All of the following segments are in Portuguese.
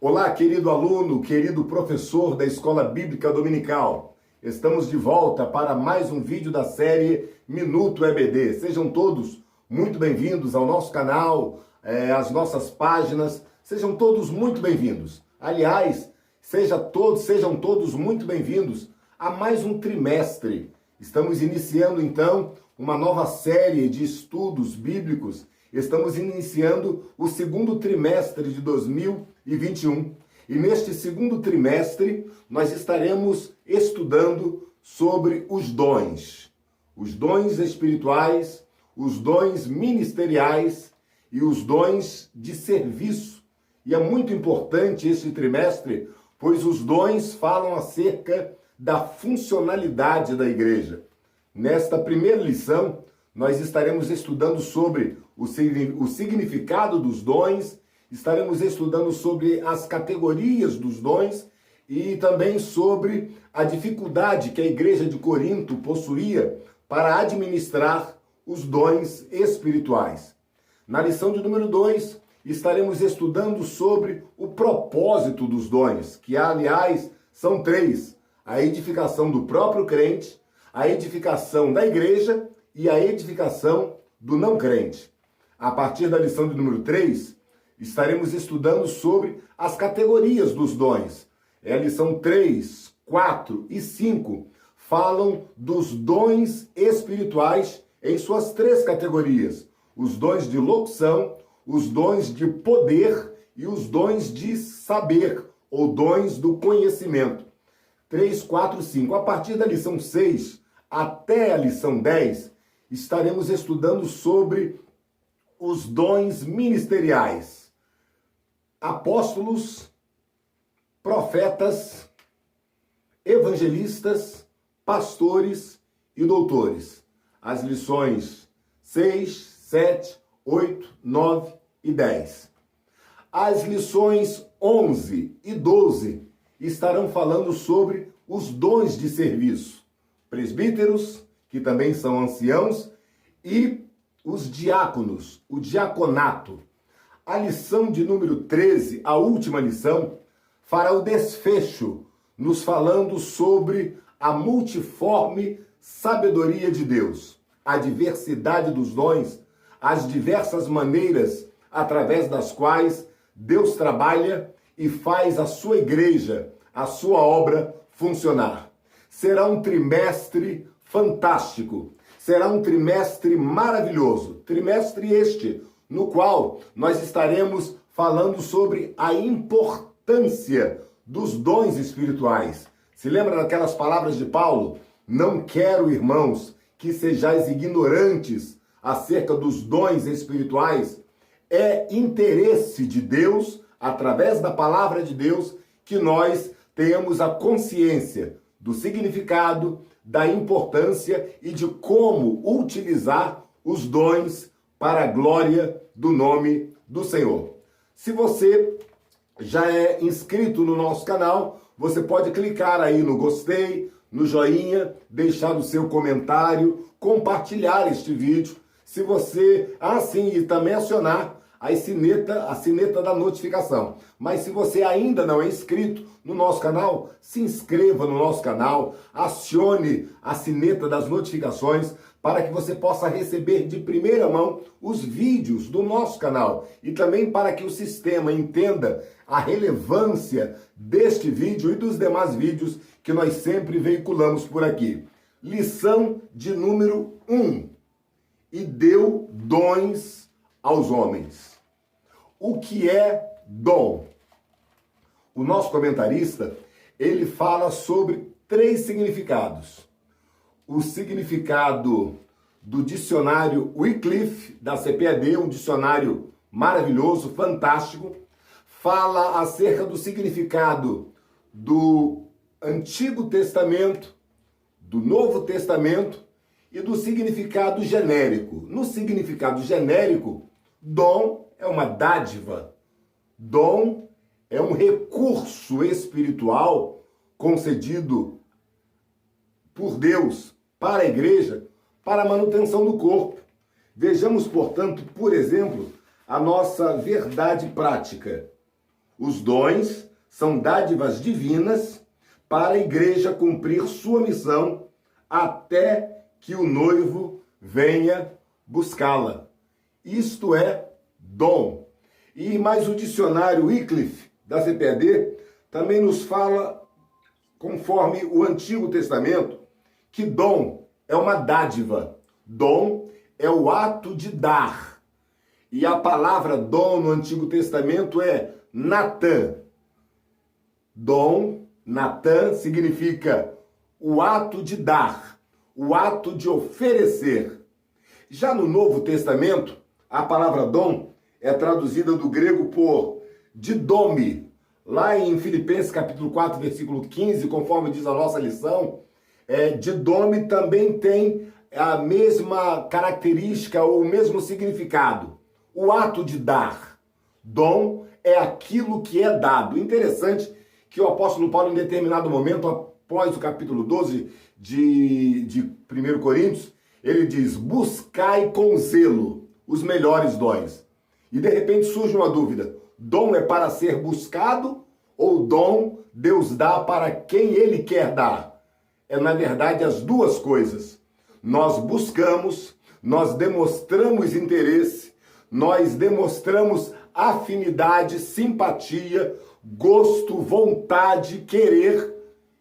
Olá, querido aluno, querido professor da Escola Bíblica Dominical. Estamos de volta para mais um vídeo da série Minuto EBD. Sejam todos muito bem-vindos ao nosso canal, às nossas páginas. Sejam todos muito bem-vindos. Aliás, sejam todos muito bem-vindos a mais um trimestre. Estamos iniciando, então, uma nova série de estudos bíblicos. Estamos iniciando o segundo trimestre de 2021. E neste segundo trimestre, nós estaremos estudando sobre os dons espirituais, os dons ministeriais e os dons de serviço. E é muito importante este trimestre, pois os dons falam acerca da funcionalidade da igreja. Nesta primeira lição, nós estaremos estudando sobre o significado dos dons, estaremos estudando sobre as categorias dos dons e também sobre a dificuldade que a igreja de Corinto possuía para administrar os dons espirituais. Na lição de número 2, estaremos estudando sobre o propósito dos dons, que aliás são 3: a edificação do próprio crente, a edificação da igreja e a edificação do não crente. A partir da lição de número 3, estaremos estudando sobre as categorias dos dons. A lição 3, 4 e 5 falam dos dons espirituais em suas 3 categorias: os dons de locução, os dons de poder e os dons de saber, ou dons do conhecimento. 3, 4, 5. A partir da lição 6 até a lição 10, estaremos estudando sobre os dons ministeriais: apóstolos, profetas, evangelistas, pastores e doutores. As lições 6, 7, 8, 9 e 10. As lições 11 e 12 estarão falando sobre os dons de serviço: presbíteros, que também são anciãos, e os diáconos, o diaconato. A lição de número 13, a última lição, fará o desfecho, nos falando sobre a multiforme sabedoria de Deus, a diversidade dos dons, as diversas maneiras através das quais Deus trabalha e faz a sua igreja, a sua obra funcionar. Será um trimestre fantástico, será um trimestre maravilhoso, trimestre este no qual nós estaremos falando sobre a importância dos dons espirituais. Se lembra daquelas palavras de Paulo? Não quero, irmãos, que sejais ignorantes acerca dos dons espirituais. É interesse de Deus, através da palavra de Deus, que nós tenhamos a consciência do significado, da importância e de como utilizar os dons para a glória do nome do Senhor. Se você já é inscrito no nosso canal, você pode clicar aí no gostei, no joinha, deixar o seu comentário, compartilhar este vídeo. Se você, e também acionar a sineta da notificação. Mas se você ainda não é inscrito no nosso canal, se inscreva no nosso canal, acione a sineta das notificações para que você possa receber de primeira mão os vídeos do nosso canal e também para que o sistema entenda a relevância deste vídeo e dos demais vídeos que nós sempre veiculamos por aqui. Lição de número 1. E deu dons aos homens. O que é dom? O nosso comentarista, ele fala sobre 3 significados. O significado do dicionário Wycliffe, da CPAD, um dicionário maravilhoso, fantástico, fala acerca do significado do Antigo Testamento, do Novo Testamento e do significado genérico. No significado genérico, dom é uma dádiva, dom é um recurso espiritual concedido por Deus para a igreja, para a manutenção do corpo. Vejamos, portanto, por exemplo, a nossa verdade prática. Os dons são dádivas divinas para a igreja cumprir sua missão até que o noivo venha buscá-la. Isto é dom. E mais o dicionário Wycliffe da CPAD também nos fala, conforme o Antigo Testamento, que dom é uma dádiva. Dom é o ato de dar. E a palavra dom no Antigo Testamento é Natã. Dom, Natã, significa o ato de dar, o ato de oferecer. Já no Novo Testamento, a palavra dom é traduzida do grego por didome. Lá em Filipenses capítulo 4, versículo 15, conforme diz a nossa lição, didome também tem a mesma característica ou o mesmo significado. O ato de dar. Dom é aquilo que é dado. Interessante que o apóstolo Paulo, em determinado momento, após o capítulo 12 de 1 Coríntios, ele diz: buscai com zelo os melhores dons. E de repente surge uma dúvida: dom é para ser buscado ou dom Deus dá para quem ele quer dar? É, na verdade, as duas coisas. Nós buscamos, nós demonstramos interesse, nós demonstramos afinidade, simpatia, gosto, vontade, querer,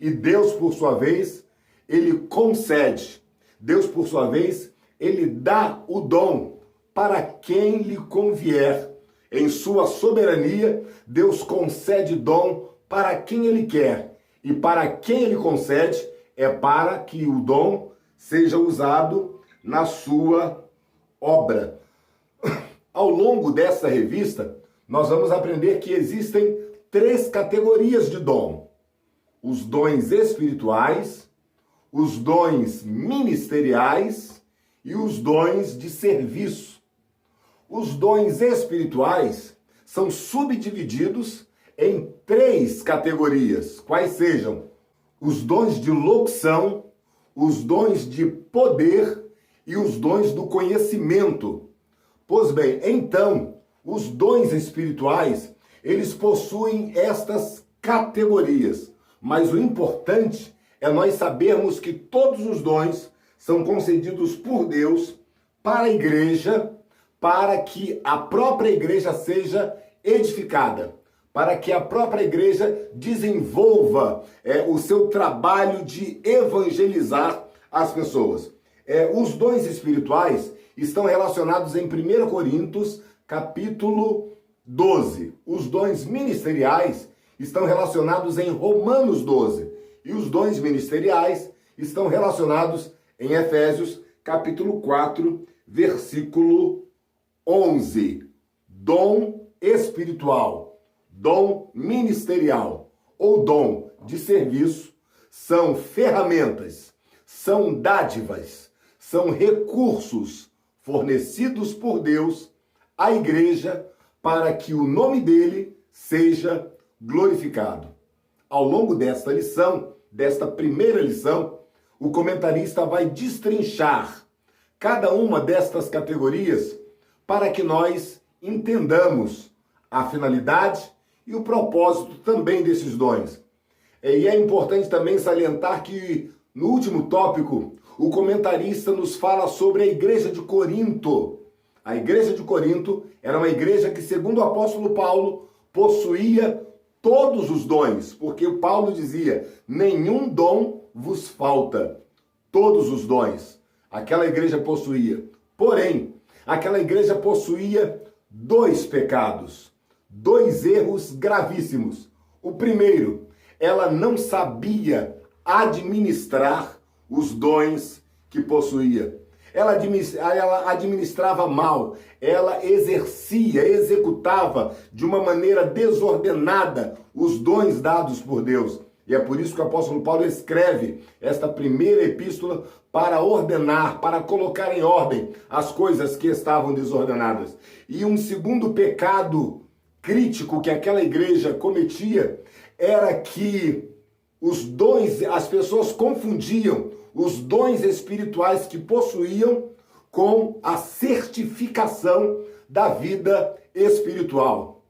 e Deus, por sua vez, ele concede. Deus, por sua vez, ele dá o dom para quem lhe convier. Em sua soberania, Deus concede dom para quem ele quer. E para quem ele concede, é para que o dom seja usado na sua obra. Ao longo dessa revista, nós vamos aprender que existem 3 categorias de dom: os dons espirituais, os dons ministeriais e os dons de serviço. Os dons espirituais são subdivididos em 3 categorias, quais sejam os dons de locução, os dons de poder e os dons do conhecimento. Pois bem, então, os dons espirituais, eles possuem estas categorias. Mas o importante é nós sabermos que todos os dons são concedidos por Deus para a igreja, para que a própria igreja seja edificada, para que a própria igreja desenvolva o seu trabalho de evangelizar as pessoas. Os dons espirituais estão relacionados em 1 Coríntios, capítulo 12. Os dons ministeriais estão relacionados em Romanos 12. E os dons ministeriais estão relacionados em Efésios, capítulo 4, versículo 11. Dom espiritual, dom ministerial ou dom de serviço são ferramentas, são dádivas, são recursos fornecidos por Deus à igreja para que o nome dele seja glorificado. Ao longo desta lição, desta primeira lição, o comentarista vai destrinchar cada uma destas categorias para que nós entendamos a finalidade e o propósito também desses dons. E é importante também salientar que, no último tópico, o comentarista nos fala sobre a igreja de Corinto. A igreja de Corinto era uma igreja que, segundo o apóstolo Paulo, possuía todos os dons, porque o Paulo dizia: nenhum dom vos falta, todos os dons aquela igreja possuía. Porém, aquela igreja possuía 2 pecados, 2 erros gravíssimos. O primeiro, ela não sabia administrar os dons que possuía. Ela administrava mal, ela executava de uma maneira desordenada os dons dados por Deus. E é por isso que o apóstolo Paulo escreve esta primeira epístola para ordenar, para colocar em ordem as coisas que estavam desordenadas. E um segundo pecado crítico que aquela igreja cometia era que os dons, as pessoas confundiam os dons espirituais que possuíam com a certificação da vida espiritual.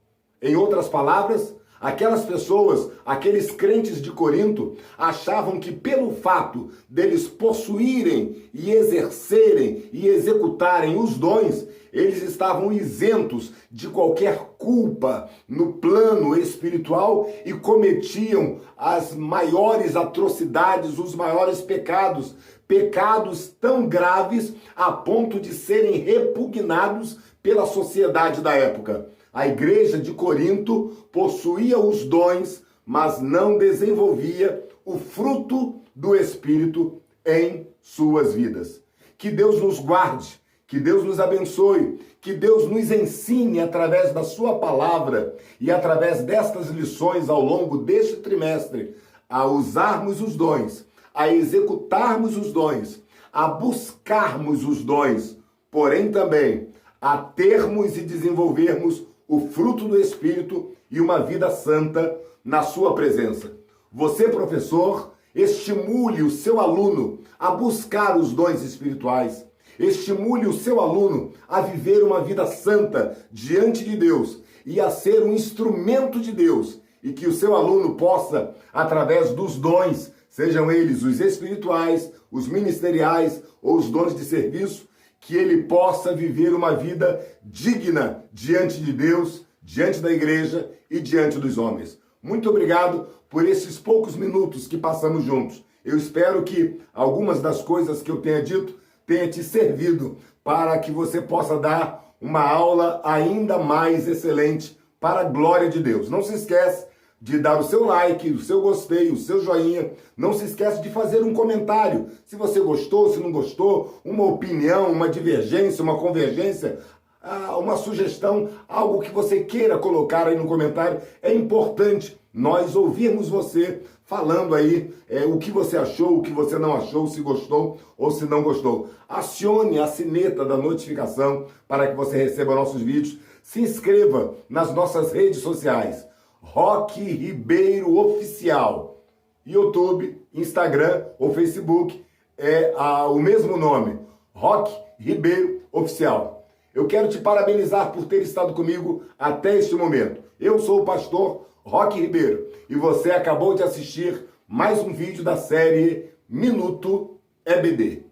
Em outras palavras, aquelas pessoas, aqueles crentes de Corinto, achavam que pelo fato deles possuírem e exercerem e executarem os dons, eles estavam isentos de qualquer culpa no plano espiritual e cometiam as maiores atrocidades, os maiores pecados, pecados tão graves a ponto de serem repugnados pela sociedade da época. A igreja de Corinto possuía os dons, mas não desenvolvia o fruto do Espírito em suas vidas. Que Deus nos guarde, que Deus nos abençoe, que Deus nos ensine através da sua palavra e através destas lições ao longo deste trimestre a usarmos os dons, a executarmos os dons, a buscarmos os dons, porém também a termos e desenvolvermos o fruto do Espírito e uma vida santa na sua presença. Você, professor, estimule o seu aluno a buscar os dons espirituais. Estimule o seu aluno a viver uma vida santa diante de Deus e a ser um instrumento de Deus. E que o seu aluno possa, através dos dons, sejam eles os espirituais, os ministeriais ou os dons de serviço, que ele possa viver uma vida digna diante de Deus, diante da igreja e diante dos homens. Muito obrigado por esses poucos minutos que passamos juntos. Eu espero que algumas das coisas que eu tenha dito tenha te servido para que você possa dar uma aula ainda mais excelente para a glória de Deus. Não se esquece de dar o seu like, o seu gostei, o seu joinha. Não se esquece de fazer um comentário. Se você gostou, se não gostou, uma opinião, uma divergência, uma convergência, uma sugestão, algo que você queira colocar aí no comentário. É importante nós ouvirmos você falando aí o que você achou, o que você não achou, se gostou ou se não gostou. Acione a sineta da notificação para que você receba nossos vídeos. Se inscreva nas nossas redes sociais. Roque Ribeiro Oficial. YouTube, Instagram ou Facebook o mesmo nome. Roque Ribeiro Oficial. Eu quero te parabenizar por ter estado comigo até este momento. Eu sou o pastor Roque Ribeiro e você acabou de assistir mais um vídeo da série Minuto EBD.